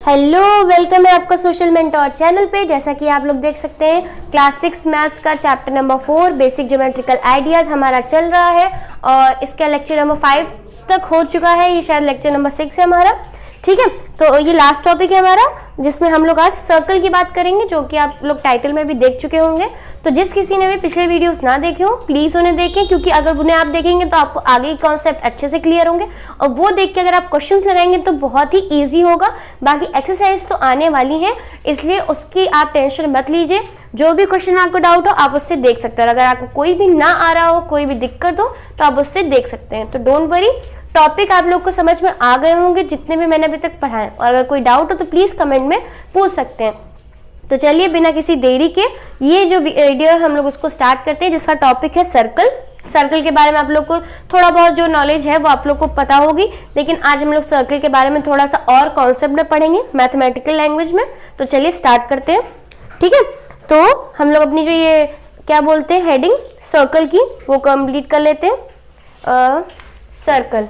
Hello, welcome है आपका social mentor channel पे। जैसा कि आप लोग देख सकते हैं क्लास 6 मैथ्स का chapter number 4 basic geometrical ideas हमारा चल रहा है और इसका लेक्चर नंबर 5 तक हो चुका है। ये शायद लेक्चर नंबर 6 है हमारा, ठीक है। तो ये लास्ट टॉपिक है हमारा जिसमें हम लोग आज सर्कल की बात करेंगे, जो कि आप लोग टाइटल में भी देख चुके होंगे। तो जिस किसी ने भी पिछले वीडियोस ना देखे हो प्लीज़ उन्हें देखें, क्योंकि अगर उन्हें आप देखेंगे तो आपको आगे के कॉन्सेप्ट अच्छे से क्लियर होंगे और वो देख के अगर आप क्वेश्चंस लगाएंगे तो बहुत ही ईजी होगा। बाकी एक्सरसाइज तो आने वाली है, इसलिए उसकी आप टेंशन मत लीजिए। जो भी क्वेश्चन आपको डाउट हो आप उससे देख सकते हो। अगर आपको कोई भी ना आ रहा हो, कोई भी दिक्कत हो तो आप उससे देख सकते हैं। तो डोंट वरी, टॉपिक आप लोग को समझ में आ गए होंगे जितने भी मैंने अभी तक पढ़ाए। और अगर कोई डाउट हो तो प्लीज़ कमेंट में पूछ सकते हैं। तो चलिए बिना किसी देरी के ये जो वीडियो है हम लोग उसको स्टार्ट करते हैं, जिसका टॉपिक है सर्कल। सर्कल के बारे में आप लोग को थोड़ा बहुत जो नॉलेज है वो आप लोग को पता होगी, लेकिन आज हम लोग सर्कल के बारे में थोड़ा सा और कॉन्सेप्ट में पढ़ेंगे मैथमेटिकल लैंग्वेज में। तो चलिए स्टार्ट करते हैं, ठीक है। तो हम लोग अपनी जो ये क्या बोलते हैं हेडिंग सर्कल की वो कंप्लीट कर लेते हैं। सर्कल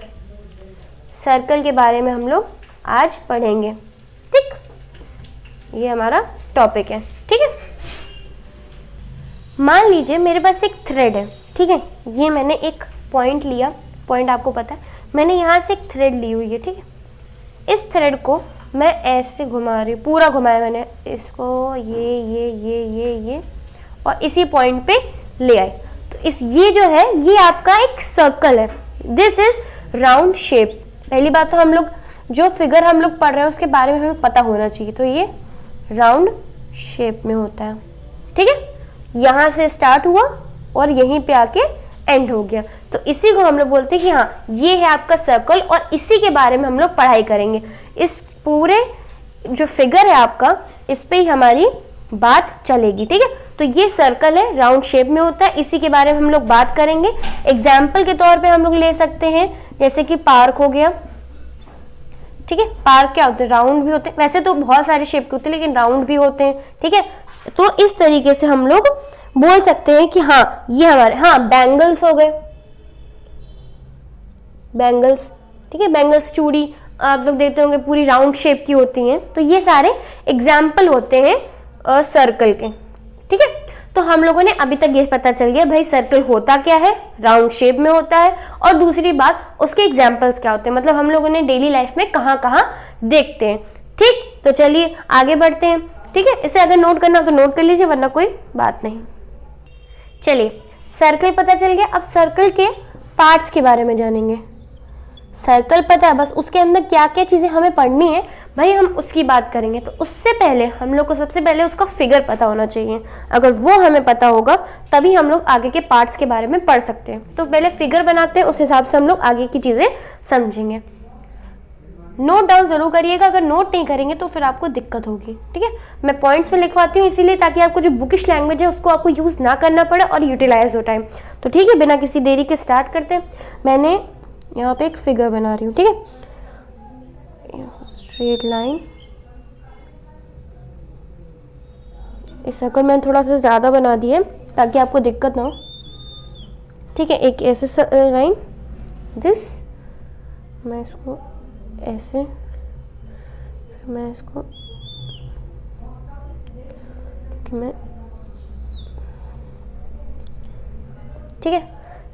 सर्कल के बारे में हम लोग आज पढ़ेंगे, ठीक। ये हमारा टॉपिक है, ठीक है। मान लीजिए मेरे पास एक थ्रेड है, ठीक है। ये मैंने एक पॉइंट लिया, पॉइंट आपको पता है, मैंने यहाँ से एक थ्रेड ली हुई है, ठीक है। इस थ्रेड को मैं ऐसे घुमा रही हूँ, पूरा घुमाया मैंने इसको, ये और इसी पॉइंट पे ले आए। तो ये जो है ये आपका एक सर्कल है। This is round shape. पहली बात तो हम लोग जो फिगर हम लोग पढ़ रहे हैं उसके बारे में हमें पता होना चाहिए। तो ये राउंड शेप में होता है, ठीक है। यहाँ से स्टार्ट हुआ और यहीं पे आके एंड हो गया। तो इसी को हम लोग बोलते हैं कि हाँ ये है आपका सर्कल, और इसी के बारे में हम लोग पढ़ाई करेंगे। इस पूरे जो फिगर है आपका इस पे ही हमारी बात चलेगी, ठीक है। तो ये सर्कल है, राउंड शेप में होता है, इसी के बारे में हम लोग बात करेंगे। एग्जाम्पल के तौर पे हम लोग ले सकते हैं, जैसे कि पार्क हो गया, ठीक है। पार्क क्या होते हैं, राउंड भी होते हैं। वैसे तो बहुत सारे शेप के होते हैं लेकिन राउंड भी होते हैं, ठीक है। तो इस तरीके से हम लोग बोल सकते हैं कि हाँ ये हमारे, हाँ बैंगल्स हो गए, बैंगल्स, ठीक है। बैंगल्स चूड़ी आप लोग देखते होंगे पूरी राउंड शेप की होती हैं। तो ये सारे एग्जाम्पल होते हैं सर्कल के, ठीक है। तो हम लोगों ने अभी तक ये पता चल गया भाई सर्कल होता क्या है, राउंड शेप में होता है, और दूसरी बात उसके एग्जाम्पल्स क्या होते हैं, मतलब हम लोगों ने डेली लाइफ में कहाँ कहाँ देखते हैं, ठीक। तो चलिए आगे बढ़ते हैं, ठीक है। इसे अगर नोट करना हो तो नोट कर लीजिए, वरना कोई बात नहीं। चलिए सर्कल पता चल गया, अब सर्कल के पार्ट्स के बारे में जानेंगे। सर्कल पता है, बस उसके अंदर क्या क्या चीज़ें हमें पढ़नी है भाई हम उसकी बात करेंगे। तो उससे पहले हम लोग को सबसे पहले उसका फिगर पता होना चाहिए। अगर वो हमें पता होगा तभी हम लोग आगे के पार्ट्स के बारे में पढ़ सकते हैं। तो पहले फिगर बनाते हैं, उस हिसाब से हम लोग आगे की चीज़ें समझेंगे। नोट डाउन जरूर करिएगा, अगर नोट नहीं करेंगे तो फिर आपको दिक्कत होगी, ठीक है। मैं पॉइंट्स में लिखवाती हूँ इसीलिए, ताकि आपको जो बुकिश लैंग्वेज है उसको आपको यूज़ ना करना पड़े और यूटिलाइज हो टाइम। तो ठीक है, बिना किसी देरी के स्टार्ट करते हैं। मैंने यहाँ पे एक फिगर बना रही हूँ, ठीक है। स्ट्रेट लाइन, इस सर्कल मैंने थोड़ा सा ज़्यादा बना दिया है ताकि आपको दिक्कत ना हो, ठीक है। एक ऐसे लाइन, दिस, मैं इसको ऐसे, फिर मैं इसको, मैं, ठीक है।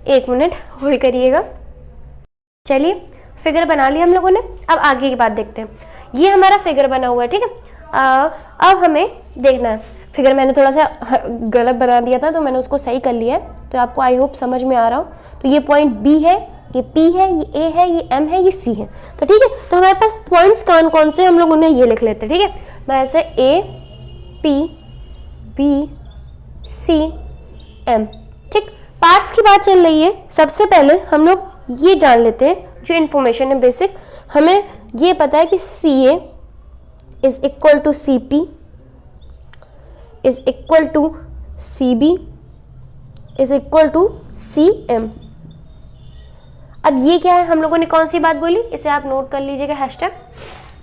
1 मिनट होल्ड करिएगा। चलिए फिगर बना लिया हम लोगों ने, अब आगे की बात देखते हैं। ये हमारा फिगर बना हुआ है, ठीक है। अब हमें देखना है, फिगर मैंने थोड़ा सा गलत बना दिया था तो मैंने उसको सही कर लिया है। तो आपको आई होप समझ में आ रहा हो। तो ये पॉइंट बी है, ये पी है, ये ए है, ये एम है, ये सी है। तो ठीक है, तो हमारे पास पॉइंट्स कौन कौन से हम लोग उन्हें ये लिख लेते हैं, ठीक है। मैं ऐसे A P B C M, ठीक। पार्ट्स की बात चल रही है, सबसे पहले हम लोग ये जान लेते हैं जो इन्फॉर्मेशन है बेसिक। हमें ये पता है कि C A is equal to C P is equal to C B is equal to C M. अब ये क्या है, हम लोगों ने कौन सी बात बोली, इसे आप नोट कर लीजिएगा हैशटैग,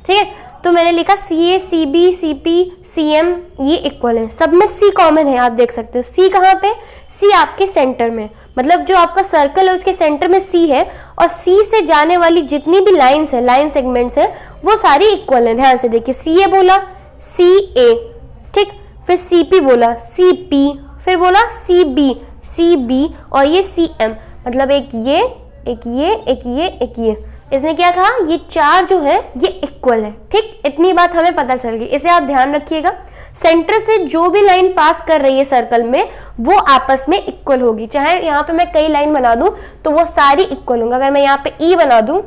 ठीक है। तो मैंने लिखा CA, CB, CP, CM ये इक्वल है, सब में C कॉमन है, आप देख सकते हो। C कहाँ पे? C आपके सेंटर में, मतलब जो आपका सर्कल है उसके सेंटर में C है, और C से जाने वाली जितनी भी लाइंस है, लाइन सेगमेंट्स है, वो सारी इक्वल है। ध्यान से देखिए, CA बोला CA, ठीक, फिर CP बोला CP, फिर बोला CB CB, और ये CM, मतलब एक ये, एक ये, एक ये, एक ये। इसने क्या कहा? ये चार जो है ये इक्वल है, ठीक। इतनी बात हमें पता चल गई, इसे आप ध्यान रखिएगा। सेंटर से जो भी लाइन पास कर रही है सर्कल में, वो आपस में इक्वल होगी। चाहे यहाँ पे मैं कई लाइन बना दूं तो वो सारी इक्वल होंगी। अगर मैं यहाँ पे E बना दूं,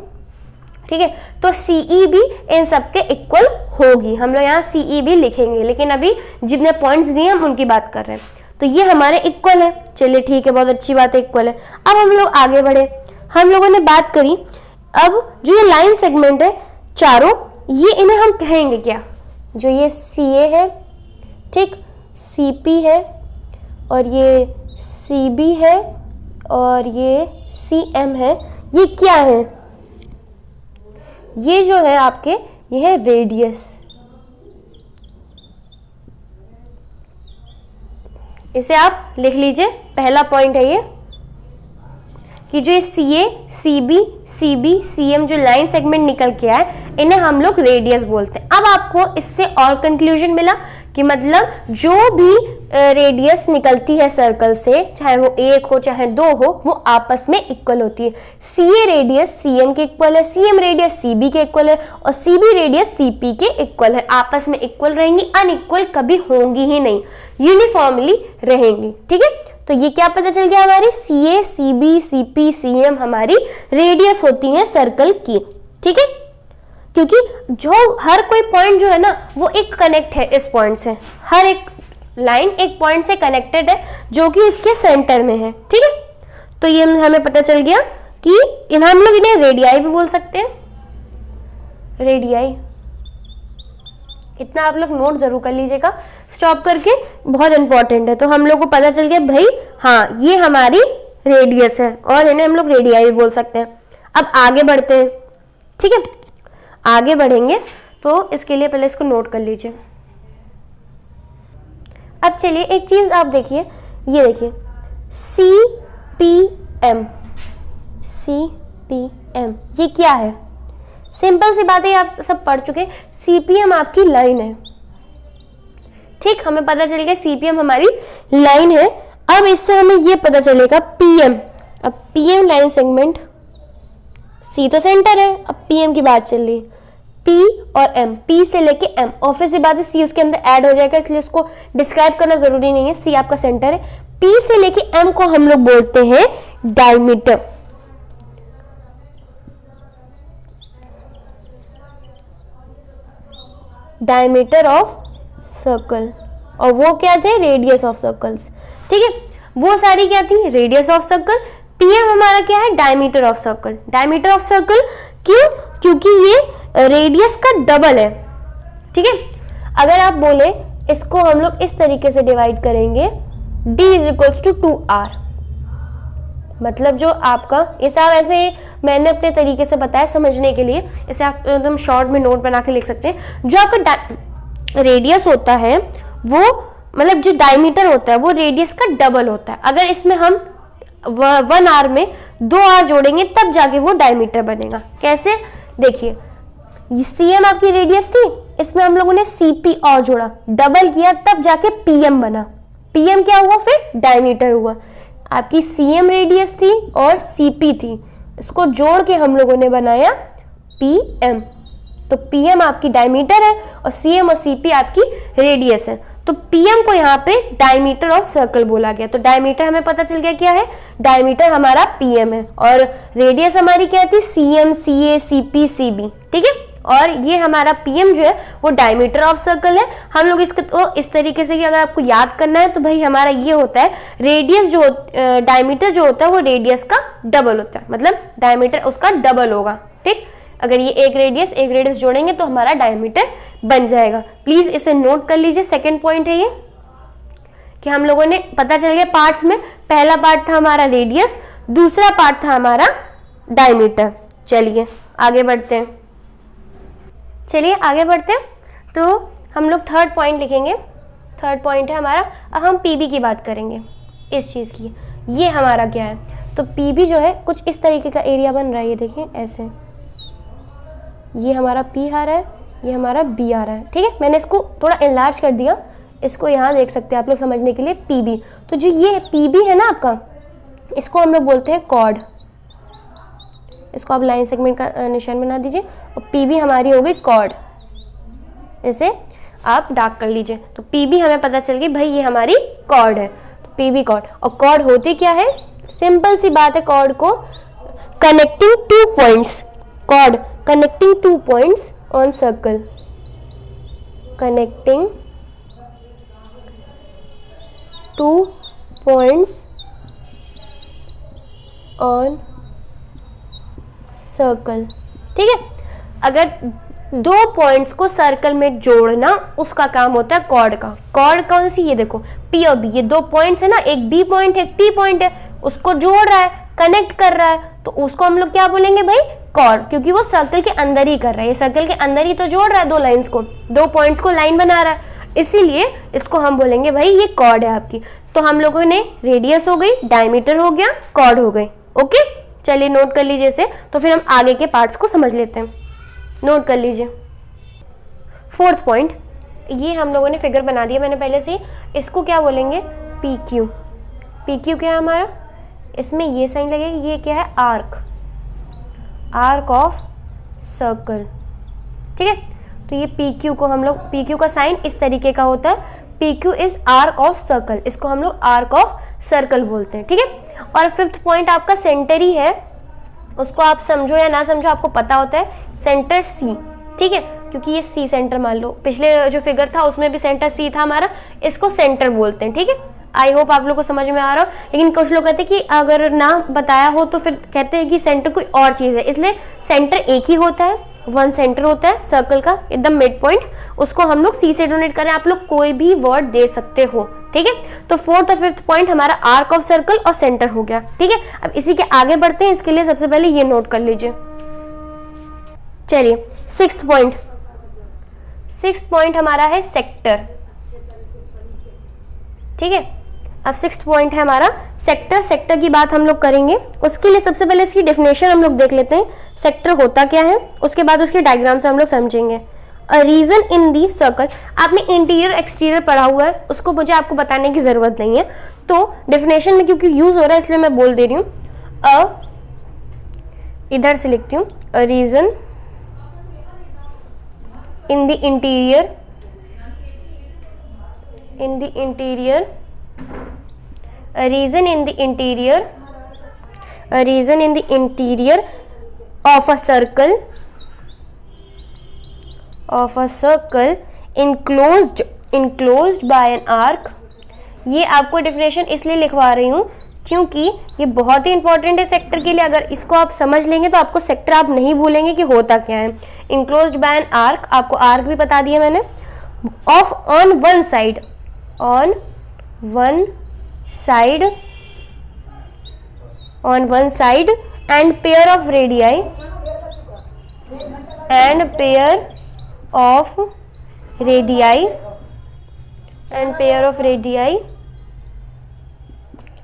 ठीक है, तो CE भी इन सबके इक्वल होगी। हम लोग यहाँ CE भी लिखेंगे, लेकिन अभी जितने पॉइंट्स दिए हम उनकी बात कर रहे हैं। तो ये हमारे इक्वल है, चलिए ठीक है, बहुत अच्छी बात है, इक्वल है। अब हम लोग आगे बढ़े, हम लोगों ने बात करी अब जो ये लाइन सेगमेंट है चारों, ये इन्हें हम कहेंगे क्या? जो ये CA है, ठीक, CP है, और ये CB है, और ये CM है, ये क्या है? ये जो है आपके, ये है रेडियस। इसे आप लिख लीजिए, पहला पॉइंट है ये कि जो ये CA, CB, CB, CM जो लाइन सेगमेंट निकल के आए, इन्हें हम लोग रेडियस बोलते हैं। अब आपको इससे और कंक्लूजन मिला कि मतलब जो भी रेडियस निकलती है सर्कल से, चाहे वो 1 हो चाहे 2 हो, वो आपस में इक्वल होती है। CA रेडियस CM के इक्वल है, CM रेडियस CB के इक्वल है, और CB रेडियस CP के इक्वल है। आपस में इक्वल रहेंगी, अनइक्वल कभी होंगी ही नहीं, यूनिफॉर्मली रहेंगी, ठीक है। तो ये क्या पता चल गया? हमारी CA, CB, CP, CM हमारी रेडियस होती है सर्कल की, ठीक है। क्योंकि जो हर कोई पॉइंट जो है ना, वो एक कनेक्ट है इस पॉइंट से, हर एक लाइन एक पॉइंट से कनेक्टेड है जो कि उसके सेंटर में है, ठीक है। तो ये हमें पता चल गया कि हम लोग इन्हें रेडियाई भी बोल सकते हैं, रेडियाई। इतना आप लोग नोट जरूर कर लीजिएगा स्टॉप करके, बहुत इंपॉर्टेंट है। तो हम लोग को पता चल गया भाई, हाँ ये हमारी रेडियस है, और इन्हें हम लोग रेडियाई भी बोल सकते हैं। अब आगे बढ़ते हैं, ठीक है। आगे बढ़ेंगे तो इसके लिए पहले इसको नोट कर लीजिए। अब चलिए एक चीज आप देखिए, ये देखिए CPM, CPM ये क्या है? सिंपल सी बात है, आप सब पढ़ चुके। CPM आपकी लाइन है, ठीक, हमें पता चल गया CPM हमारी लाइन है। अब इससे हमें ये पता चलेगा PM। अब PM लाइन सेगमेंट, C तो सेंटर है, अब PM की बात चल रही है, P और M, P से लेके M, ऑब्वियस सी बात है C उसके अंदर ऐड हो जाएगा, इसलिए उसको डिस्क्राइब करना जरूरी नहीं है। C आपका सेंटर है, P से लेके M को हम लोग बोलते हैं डायमीटर। डायमीटर ऑफ सर्कल, और वो क्या थे? रेडियस ऑफ सर्कल्स, ठीक है। वो सारी क्या थी? Radius of circle. PM हमारा क्या है? Diameter of circle. Diameter of circle क्यों? क्योंकि ये रेडियस का डबल है, ठीक है। अगर आप बोले इसको हम लोग इस तरीके से डिवाइड करेंगे, D = 2R, मतलब जो आपका, इसे आप ऐसे मैंने अपने तरीके से बताया समझने के लिए, इसे आप एकदम शॉर्ट में नोट बना के लिख सकते हैं। जो आपका रेडियस होता है वो, मतलब जो डायमीटर होता है वो रेडियस का डबल होता है। अगर इसमें हम 1R में 2R जोड़ेंगे तब जाके वो डायमीटर बनेगा। कैसे? देखिए, CM आपकी रेडियस थी, इसमें हम लोगों ने CP और जोड़ा, डबल किया, तब जाके PM बना। PM क्या हुआ? फिर डायमीटर हुआ। आपकी CM रेडियस थी और CP थी, इसको जोड़ के हम लोगों ने बनाया PM। तो PM आपकी डायमीटर है और CM और CP आपकी रेडियस है। तो PM को यहाँ पे डायमीटर ऑफ सर्कल बोला गया। तो डायमीटर हमें पता चल गया क्या है? डायमीटर हमारा PM है, और रेडियस हमारी क्या थी? CM, CA, CP, CB, ठीक है। और ये हमारा PM जो है वो डायमीटर ऑफ सर्कल है। हम लोग इसको तो इस तरीके से, कि अगर आपको याद करना है तो भाई हमारा ये होता है, रेडियस जो डायमीटर जो होता है वो रेडियस का डबल होता है, मतलब डायमीटर उसका डबल होगा, ठीक। अगर ये एक रेडियस जोड़ेंगे तो हमारा डायमीटर बन जाएगा। प्लीज इसे नोट कर लीजिए। सेकेंड पॉइंट है ये कि हम लोगों ने पता चल गया पार्ट्स में, पहला पार्ट था हमारा रेडियस, दूसरा पार्ट था हमारा डायमीटर। चलिए आगे बढ़ते हैं। चलिए आगे बढ़ते हैं। तो हम लोग थर्ड पॉइंट लिखेंगे। थर्ड पॉइंट है हमारा, अब हम पीबी की बात करेंगे इस चीज़ की। ये हमारा क्या है, तो पीबी जो है कुछ इस तरीके का एरिया बन रहा है, ये देखिए ऐसे, ये हमारा पी आ रहा है, ये हमारा बी आ रहा है, ठीक है। मैंने इसको थोड़ा एनलार्ज कर दिया, इसको यहाँ देख सकते हैं आप लोग समझने के लिए, पीबी। तो जो ये पीबी है ना आपका, इसको हम लोग बोलते हैं कॉर्ड। इसको आप लाइन सेगमेंट का निशान बना दीजिए, और पीबी हमारी हो गई कॉर्ड, इसे आप डार्क कर लीजिए। तो पीबी हमें पता चल गई भाई ये हमारी कॉर्ड है, तो पीबी कॉर्ड। और कॉर्ड होती क्या है, सिंपल सी बात है, कॉर्ड को connecting two points, chord connecting two points on circle, connecting two points on circle, ठीक है। अगर दो पॉइंट्स को सर्कल में जोड़ना, उसका काम होता है कॉर्ड का। कॉर्ड कौन सी, ये देखो पी और बी, ये दो पॉइंट्स है ना, एक बी पॉइंट है एक पी पॉइंट है, उसको जोड़ रहा है, कनेक्ट कर रहा है, तो उसको हम लोग क्या बोलेंगे भाई, कॉर्ड, क्योंकि वो सर्कल के अंदर ही कर रहा है, ये सर्कल के अंदर ही तो जोड़ रहा है, दो लाइंस को, दो पॉइंट्स को लाइन बना रहा है, इसीलिए इसको हम बोलेंगे भाई ये कॉर्ड है आपकी। तो हम लोगों ने रेडियस हो गई, डायमीटर हो गया, कॉर्ड हो गई, ओके। चलिए नोट कर लीजिए इसे, तो फिर हम आगे के पार्ट्स को समझ लेते हैं। नोट कर लीजिए फोर्थ पॉइंट, ये हम लोगों ने फिगर बना दिया मैंने पहले से, इसको क्या बोलेंगे, पी क्यू। पी क्यू क्या है हमारा, इसमें ये साइन लगेगा, ये क्या है, आर्क, आर्क ऑफ सर्कल, ठीक है। तो ये पी क्यू को हम लोग, पी क्यू का साइन इस तरीके का होता है, P Q is arc of circle, इसको हम लोग आर्क ऑफ सर्कल बोलते हैं, ठीक है। और फिफ्थ पॉइंट आपका सेंटर ही है, उसको आप समझो या ना समझो आपको पता होता है, सेंटर सी, ठीक है, क्योंकि ये सी सेंटर मान लो, पिछले जो फिगर था उसमें भी सेंटर सी था हमारा, इसको सेंटर बोलते हैं, ठीक है। आई होप आप लोग को समझ में आ रहा हो। लेकिन कुछ लोग कहते हैं कि अगर ना बताया हो तो फिर कहते हैं कि सेंटर कोई और चीज़ है, इसलिए सेंटर एक ही होता है, वन सेंटर होता है सर्कल का, एकदम मिड पॉइंट, उसको हम लोग सी से डोनेट करें, आप लोग कोई भी वर्ड दे सकते हो, ठीक है। तो फोर्थ और फिफ्थ पॉइंट हमारा आर्क ऑफ सर्कल और सेंटर हो गया, ठीक है। अब इसी के आगे बढ़ते हैं, इसके लिए सबसे पहले ये नोट कर लीजिए। चलिए सिक्स्थ पॉइंट, सिक्स्थ पॉइंट हमारा है सेक्टर, ठीक है। अब सिक्स्थ पॉइंट है हमारा सेक्टर। सेक्टर की बात हम लोग करेंगे, उसके लिए सबसे पहले इसकी डेफिनेशन हम लोग देख लेते हैं, सेक्टर होता क्या है, उसके बाद उसके डायग्राम से हम लोग समझेंगे। अ रीजन इन दी सर्कल, आपने इंटीरियर एक्सटीरियर पढ़ा हुआ है, उसको मुझे आपको बताने की जरूरत नहीं है, तो डेफिनेशन में क्योंकि यूज हो रहा है इसलिए मैं बोल दे रही हूँ। इधर से लिखती हूँ, a region in the interior, in the interior, a region in the interior, a region in the interior of a circle, of a circle enclosed, enclosed by an arc। ये आपको डेफिनेशन इसलिए लिखवा रही हूँ क्योंकि ये बहुत ही इंपॉर्टेंट है सेक्टर के लिए। अगर इसको आप समझ लेंगे तो आपको सेक्टर आप नहीं भूलेंगे कि होता क्या है। enclosed by an arc, आपको आर्क भी बता दिया मैंने, of on one side, on one side, on one side and pair of radii, and pair of radii, and pair of radii,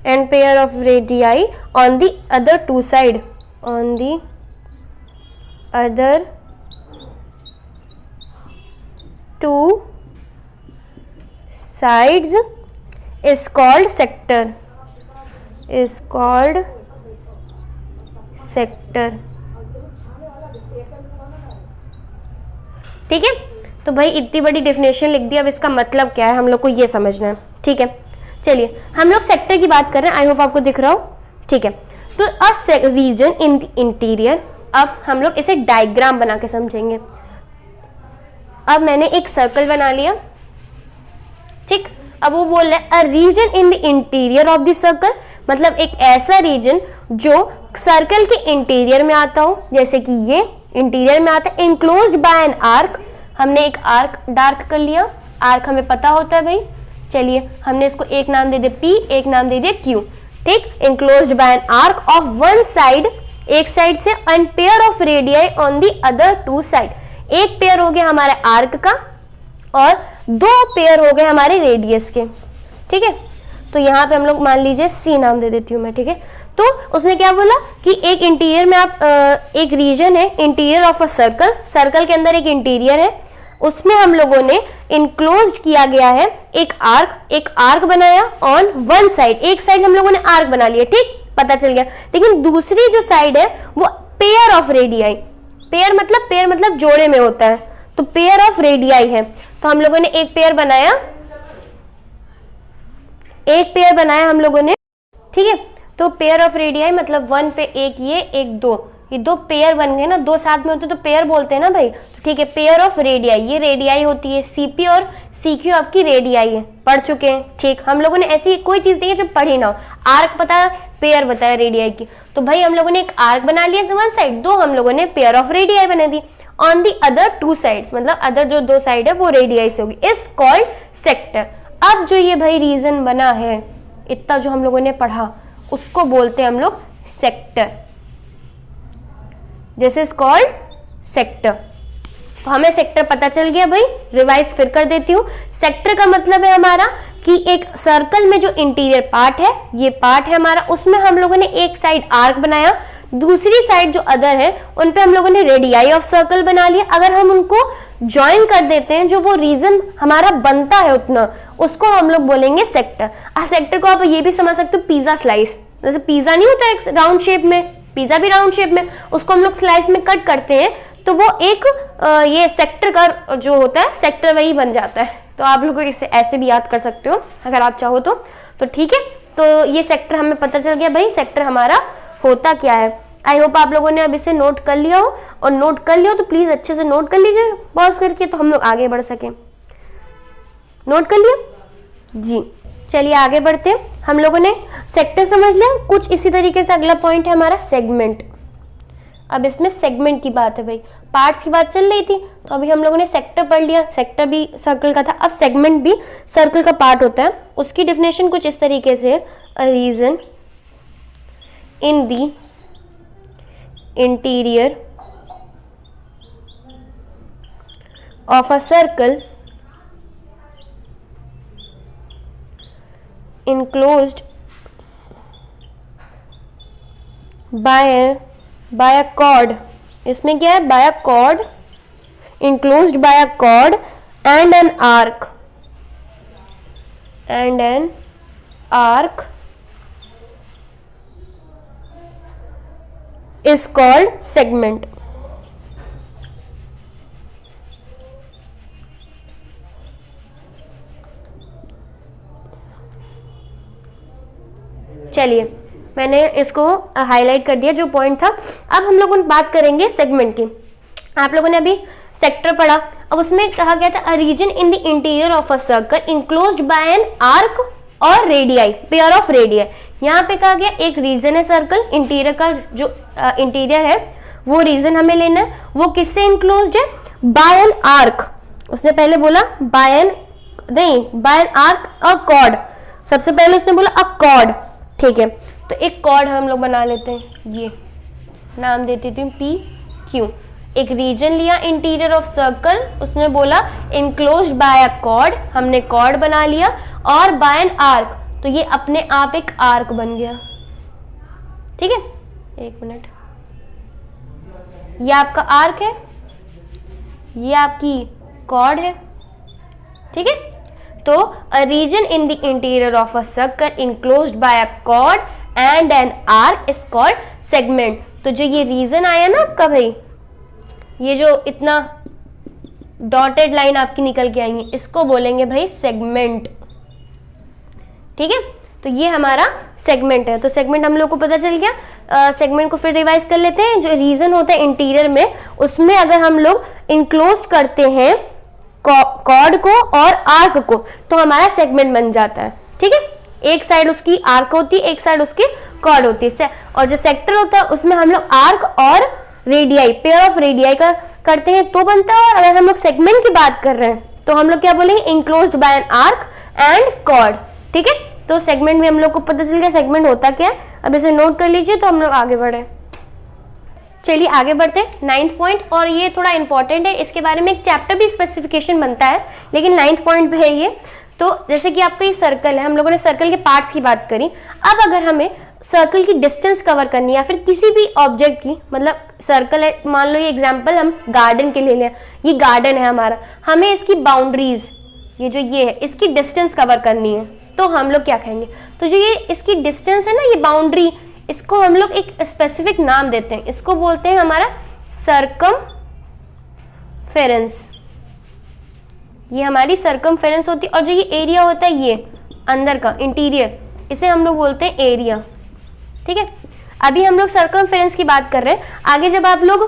and pair of radii on the other two side, on the other two sides is called sector, is called sector, ठीक है। तो भाई इतनी बड़ी definition लिख दी, अब इसका मतलब क्या है हम लोग को ये समझना है, ठीक है। चलिए हम लोग सेक्टर की बात कर रहे हैं, आई होप आपको दिख रहा हो, ठीक है। तो a region in the interior, अब हम लोग इसे डायग्राम बना के समझेंगे। अब मैंने एक सर्कल बना लिया, ठीक। अब वो बोल रहा है a region in the interior of the circle, मतलब एक ऐसा रीजन जो सर्कल के इंटीरियर में आता हो, जैसे कि ये इंटीरियर में आता है, इनक्लोज्ड बाय एन आर्क। हमने एक आर्क डार्क कर लिया, आर्क हमें पता होता है भाई, चलिए हमने इसको एक नाम दे दिया P, एक नाम दे दिया Q, ठीक। Enclosed by an arc of one side, एक साइड से, and pair of radii on the other two side, एक पेयर हो गया हमारे आर्क का और 2 पेयर हो गए हमारे रेडियस के, ठीक है। तो यहाँ पे हम लोग मान लीजिए सी नाम दे देती हूँ मैं, ठीक है। तो उसने क्या बोला कि एक इंटीरियर में आप एक रीजन है, interior of a circle, circle के अंदर एक इंटीरियर है, उसमें हम लोगों ने इनक्लोज्ड किया गया है एक आर्क बनाया ऑन वन साइड, एक साइड हम लोगों ने आर्क बना लिया, ठीक, पता चल गया। लेकिन दूसरी जो साइड है वो पेयर ऑफ रेडियाई, पेयर मतलब जोड़े में होता है, तो पेयर ऑफ रेडियाई है। तो हम लोगों ने एक पेयर बनाया हम लोगों ने, ठीक है। तो पेयर ऑफ रेडियाई मतलब 1 पे एक ये 2 पेयर बन गए ना, 2 साथ में होते तो पेयर बोलते हैं ना भाई, तो ठीक है। पेयर ऑफ रेडियाई, ये रेडियाई होती है, सीपी और सीक्यू आपकी रेडियाई है, पढ़ चुके हैं, ठीक। हम लोगों ने ऐसी कोई चीज नहीं है जो पढ़ी ना हो, आर्क पता है, पेयर बताया रेडियाई की, तो भाई हम लोगों ने एक आर्क बना लिया वन साइड, 2 हम लोगों ने पेयर ऑफ रेडियाई बना दी ऑन दी अदर 2 साइड्स, मतलब अदर जो 2 साइड है वो रेडियाई से होगी, इज कॉल्ड सेक्टर। अब जो ये भाई रीजन बना है, इतना जो हम लोगों ने पढ़ा, उसको बोलते हैं हम लोग sector, this is called sector. तो हमें सेक्टर पता चल गया भाई, रिवाइज फिर कर देती हूँ। सेक्टर का मतलब है हमारा कि एक सर्कल में जो इंटीरियर पार्ट है, ये पार्ट है हमारा, उसमें हम लोगों ने एक साइड आर्क बनाया, दूसरी साइड जो अदर है उन पे हम लोगों ने रेडियाई ऑफ सर्कल बना लिया। अगर हम उनको ज्वाइन कर देते हैं, जो वो रीजन हमारा बनता है उतना, उसको हम लोग बोलेंगे सेक्टर। सेक्टर को आप ये भी समझ सकते हो पिज्जा स्लाइस, जैसे पिज्जा नहीं होता एक राउंड शेप में, पिज्जा भी राउंड शेप में, उसको हम लोग स्लाइस में कट करते हैं, तो वो एक ये सेक्टर का जो होता है सेक्टर वही बन जाता है। तो आप लोग इसे ऐसे भी याद कर सकते हो अगर आप चाहो तो ठीक है। तो ये सेक्टर हमें पता चल गया भाई, सेक्टर हमारा होता क्या है। आई होप आप लोगों ने अब इसे नोट कर लिया हो, और नोट कर लिया हो तो प्लीज अच्छे से नोट कर लीजिए पॉज करके, तो हम लोग आगे बढ़ सकें। नोट कर लिया जी, चलिए आगे बढ़ते हैं। हम लोगों ने सेक्टर समझ लिया, कुछ इसी तरीके से अगला पॉइंट है हमारा सेगमेंट। अब इसमें सेगमेंट की बात है भाई, पार्ट्स की बात चल रही थी, तो अभी हम लोगों ने सेक्टर पढ़ लिया, सेक्टर भी सर्कल का था, अब सेगमेंट भी सर्कल का पार्ट होता है। उसकी डेफिनेशन कुछ इस तरीके से, a region in the interior of a circle enclosed by a cord, इसमें क्या है, by a cord, enclosed by a cord and an arc is called segment। चलिए मैंने इसको हाईलाइट कर दिया जो पॉइंट था। अब हम लोग बात करेंगे सेगमेंट की। आप लोगों ने अभी सेक्टर पढ़ा, अब उसमें कहा गया था a region in the interior of a circle enclosed by an arc और रेडियाई, पेयर ऑफ रेडियाई। यहाँ पे कहा गया एक रीजन है सर्कल, इंटीरियर का जो इंटीरियर है वो रीजन हमें लेना है, वो किससे इंक्लोज्ड है, बाय एन आर्क। उसने पहले बोला बाय एन आर्क और कॉर्ड, सबसे पहले उसने बोला अ कॉर्ड, ठीक है। तो एक कॉर्ड हम लोग बना लेते हैं, ये नाम देती थी पी क्यू। एक रीजन लिया इंटीरियर ऑफ सर्कल, उसने बोला इनक्लोज्ड बाय अ कॉर्ड, हमने कॉर्ड बना लिया, और बाय एन आर्क, तो ये अपने आप एक आर्क बन गया, ठीक है। एक मिनट, ये आपका आर्क है, ये आपकी कॉर्ड है, ठीक है। तो a region in the interior of a circle enclosed by a chord and an arc is called segment. तो जो ये रीजन आया ना आपका भाई, ये जो इतना डॉटेड लाइन आपकी निकल के आएंगी, इसको बोलेंगे भाई सेगमेंट, ठीक है। तो ये हमारा सेगमेंट है। तो सेगमेंट हम लोग को पता चल गया। सेगमेंट को फिर रिवाइज कर लेते हैं। जो रीजन होता है इंटीरियर में, उसमें अगर हम लोग इनक्लोज करते हैं कॉर्ड को और आर्क को, तो हमारा सेगमेंट बन जाता है, ठीक है। एक साइड उसकी आर्क होती है, एक साइड उसकी कॉर्ड होती है, और जो सेक्टर होता है उसमें हम लोग आर्क और रेडियाई, पेयर ऑफ रेडियाई का करते हैं तो बनता है। और अगर हम लोग सेगमेंट की बात कर रहे हैं तो हम लोग क्या बोलेंगे, enclosed by an arc and chord, ठीक है। तो सेगमेंट में हम लोग को पता चल गया सेगमेंट होता क्या है। अब इसे नोट कर लीजिए तो हम लोग आगे बढ़े। चलिए आगे बढ़ते हैं 9th पॉइंट, और ये थोड़ा इंपॉर्टेंट है, इसके बारे में एक चैप्टर भी स्पेसिफिकेशन बनता है, लेकिन 9th पॉइंट पे है ये। तो जैसे कि आपका ये सर्कल है, हम लोगों ने सर्कल के पार्ट्स की बात करी। अब अगर हमें सर्कल की डिस्टेंस कवर करनी है या फिर किसी भी ऑब्जेक्ट की, मतलब सर्कल है, मान लो ये एग्जांपल हम गार्डन के ले लें, ये गार्डन है हमारा, हमें इसकी बाउंड्रीज, ये जो ये है, इसकी डिस्टेंस कवर करनी है, तो हम लोग क्या कहेंगे? तो जो ये इसकी डिस्टेंस है ना, ये बाउंड्री, इसको हम लोग एक स्पेसिफिक नाम देते हैं, इसको बोलते हैं हमारा सर्कमफेरेंस। ये हमारी सर्कमफेरेंस होती है, और जो ये एरिया होता है ये अंदर का इंटीरियर, इसे हम लोग बोलते हैं एरिया। ठीक है, अभी हम लोग सर्कमफेरेंस की बात कर रहे हैं। आगे जब आप लोग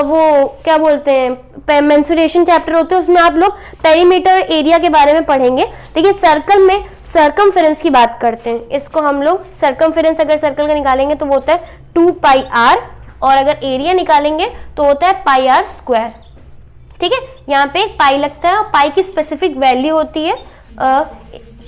वो क्या बोलते हैं, मेंसुरेशन चैप्टर होते हैं, उसमें आप लोग पेरीमीटर एरिया के बारे में पढ़ेंगे। देखिए सर्कल में सर्कमफेरेंस की बात करते हैं, इसको हम लोग सर्कमफेरेंस अगर सर्कल का निकालेंगे तो वो होता है 2πr, और अगर एरिया निकालेंगे तो होता है πr²। ठीक है, यहाँ पे एक पाई लगता है, और पाई की स्पेसिफिक वैल्यू होती है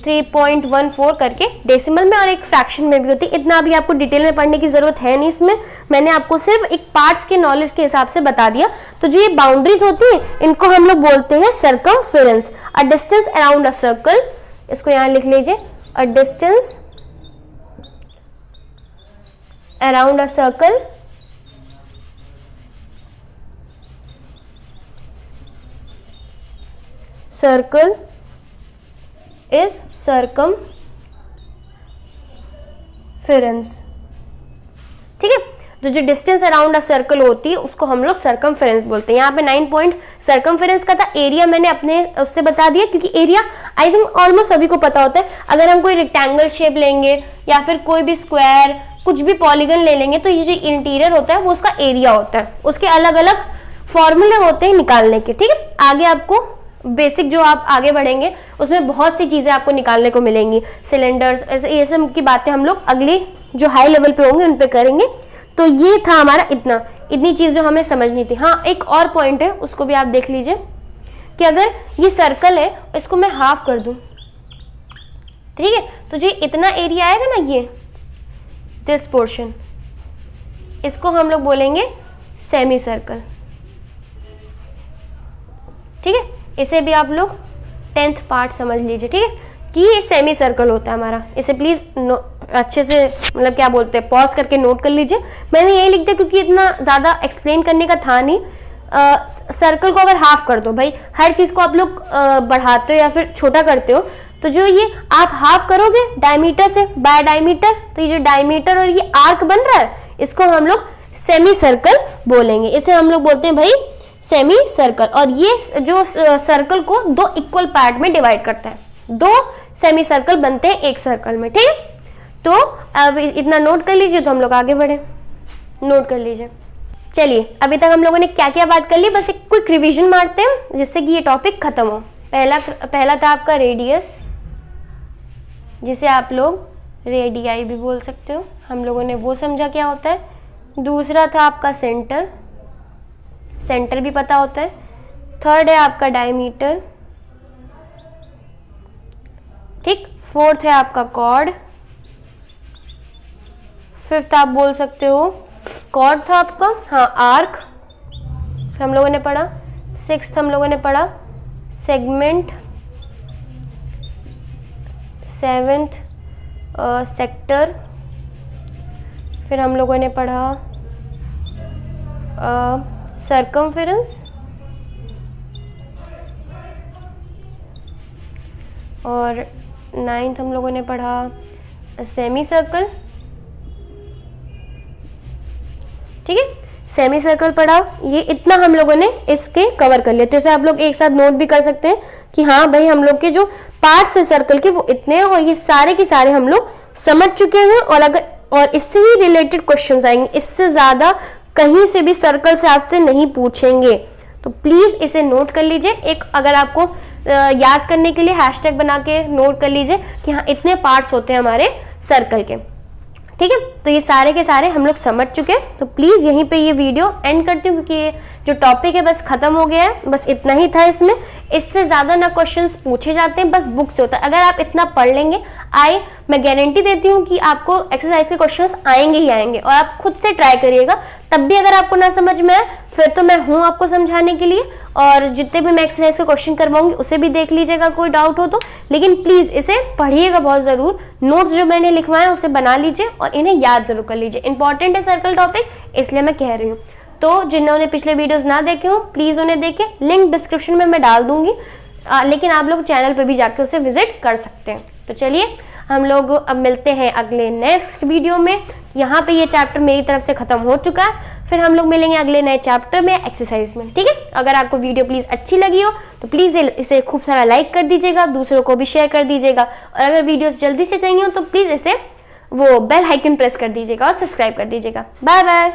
3.14 करके डेसिमल में, और एक फ्रैक्शन में भी होती है। इतना अभी आपको डिटेल में पढ़ने की जरूरत है नहीं इसमें, मैंने आपको सिर्फ एक पार्ट्स के नॉलेज के हिसाब से बता दिया। तो जो ये बाउंड्रीज होती हैं, इनको हम लोग बोलते हैं circumference. A distance around a circle, इसको यहाँ लिख लीजिए, a distance around a circle circle is circumference. ठीक है, तो जो डिस्टेंस अराउंड अ सर्कल होती है उसको हम लोग सर्कमफेरेंस बोलते हैं। यहाँ पे 9 पॉइंट सर्कमफेरेंस का था, एरिया मैंने अपने उससे बता दिया, क्योंकि एरिया आई थिंक ऑलमोस्ट सभी को पता होता है। अगर हम कोई रेक्टेंगल शेप लेंगे या फिर कोई भी स्क्वायर, कुछ भी पॉलीगन ले लेंगे, तो ये जो इंटीरियर होता है वो उसका एरिया होता है, उसके अलग अलग फॉर्मूले होते हैं निकालने के। ठीक है, आगे आपको बेसिक जो आप आगे बढ़ेंगे उसमें बहुत सी चीजें आपको निकालने को मिलेंगी, सिलेंडर्स, ये सब की बातें हम लोग अगली जो हाई लेवल पे होंगे उन पे करेंगे। तो ये था हमारा इतनी चीज जो हमें समझनी थी। हाँ, एक और पॉइंट है, उसको भी आप देख लीजिए कि अगर ये सर्कल है, इसको मैं हाफ कर दूं, ठीक है, तो जो इतना एरिया आएगा ना, ये दिस पोर्शन, इसको हम लोग बोलेंगे सेमी सर्कल। ठीक है, इसे भी आप लोग 10th पार्ट समझ लीजिए। ठीक है, कि ये सेमी सर्कल होता है हमारा, इसे प्लीज अच्छे से, मतलब क्या बोलते हैं, पॉज करके नोट कर लीजिए। मैंने यही लिख दिया क्योंकि इतना ज्यादा एक्सप्लेन करने का था नहीं। सर्कल को अगर हाफ कर दो, भाई हर चीज को आप लोग बढ़ाते हो या फिर छोटा करते हो, तो जो ये आप हाफ करोगे डायमीटर से, बाय डायमीटर, तो ये जो डायमीटर और ये आर्क बन रहा है, इसको हम लोग सेमी सर्कल बोलेंगे। इसे हम लोग बोलते हैं भाई सेमी सर्कल। और ये जो सर्कल को 2 इक्वल पार्ट में डिवाइड करता है, 2 सेमी सर्कल बनते हैं एक सर्कल में। ठीक है, तो अब इतना नोट कर लीजिए, तो हम लोग आगे बढ़े, नोट कर लीजिए। चलिए, अभी तक हम लोगों ने क्या क्या बात कर ली, बस एक क्विक रिवीजन मारते हैं जिससे कि ये टॉपिक खत्म हो। पहला था आपका रेडियस, जिसे आप लोग रेडियाई भी बोल सकते हो, हम लोगों ने वो समझा क्या होता है। दूसरा था आपका सेंटर, सेंटर भी पता होता है। थर्ड है आपका डायमीटर, ठीक। फोर्थ है आपका कॉर्ड, फिफ्थ आप बोल सकते हो कॉर्ड था आपका, हाँ आर्क हम लोगों ने पढ़ा। सिक्स्थ हम लोगों ने पढ़ा सेगमेंट, सेवेंथ सेक्टर, फिर हम लोगों ने पढ़ा सर्कमफेरेंस, और नाइन्थ हम लोगों ने पढ़ा सेमी सर्कल। ठीक है, सेमी सर्कल पढ़ा, ये इतना हम लोगों ने इसके कवर कर लिया। तो इसे आप लोग एक साथ नोट भी कर सकते हैं कि हाँ भाई हम लोग के जो पार्ट्स है सर्कल के वो इतने हैं, और ये सारे के सारे हम लोग समझ चुके हैं। और इससे ही रिलेटेड क्वेश्चंस आएंगे, इससे ज्यादा कहीं से भी सर्कल से आपसे नहीं पूछेंगे। तो प्लीज इसे नोट कर लीजिए। एक अगर आपको याद करने के लिए हैशटैग बना के नोट कर लीजिए कि हाँ इतने पार्ट्स होते हैं हमारे सर्कल के। ठीक है, तो ये सारे के सारे हम लोग समझ चुके हैं। तो प्लीज यहीं पे ये वीडियो एंड करती हूँ, क्योंकि ये जो टॉपिक है बस खत्म हो गया है, बस इतना ही था इसमें। इससे ज्यादा ना क्वेश्चंस पूछे जाते हैं, बस बुक से होता है। अगर आप इतना पढ़ लेंगे मैं गारंटी देती हूँ कि आपको एक्सरसाइज के क्वेश्चंस आएंगे ही आएंगे, और आप खुद से ट्राई करिएगा। तब भी अगर आपको ना समझ में आए फिर तो मैं हूँ आपको समझाने के लिए, और जितने भी मैं एक्सरसाइज के क्वेश्चन करवाऊंगी उसे भी देख लीजिएगा कोई डाउट हो तो। लेकिन प्लीज इसे पढ़िएगा बहुत जरूर, नोट्स जो मैंने लिखवाए उसे बना लीजिए और इन्हें याद जरूर कर लीजिए। इंपॉर्टेंट है सर्कल टॉपिक, इसलिए मैं कह रही हूँ। तो जिन्होंने पिछले वीडियोस ना देखे हो प्लीज उन्हें देखें, लिंक डिस्क्रिप्शन में मैं डाल दूंगी, लेकिन आप लोग चैनल पे भी जाके उसे विजिट कर सकते हैं। तो चलिए हम लोग अब मिलते हैं अगले नेक्स्ट वीडियो में। यहाँ पे ये चैप्टर मेरी तरफ से खत्म हो चुका है, फिर हम लोग मिलेंगे अगले नए चैप्टर में एक्सरसाइज में, ठीक है। अगर आपको वीडियो प्लीज अच्छी लगी हो तो प्लीज इसे खूब सारा लाइक कर दीजिएगा, दूसरों को भी शेयर कर दीजिएगा, और अगर वीडियोस जल्दी से चाहिए हो तो प्लीज इसे वो बेल आइकन प्रेस कर दीजिएगा और सब्सक्राइब कर दीजिएगा। Bye bye.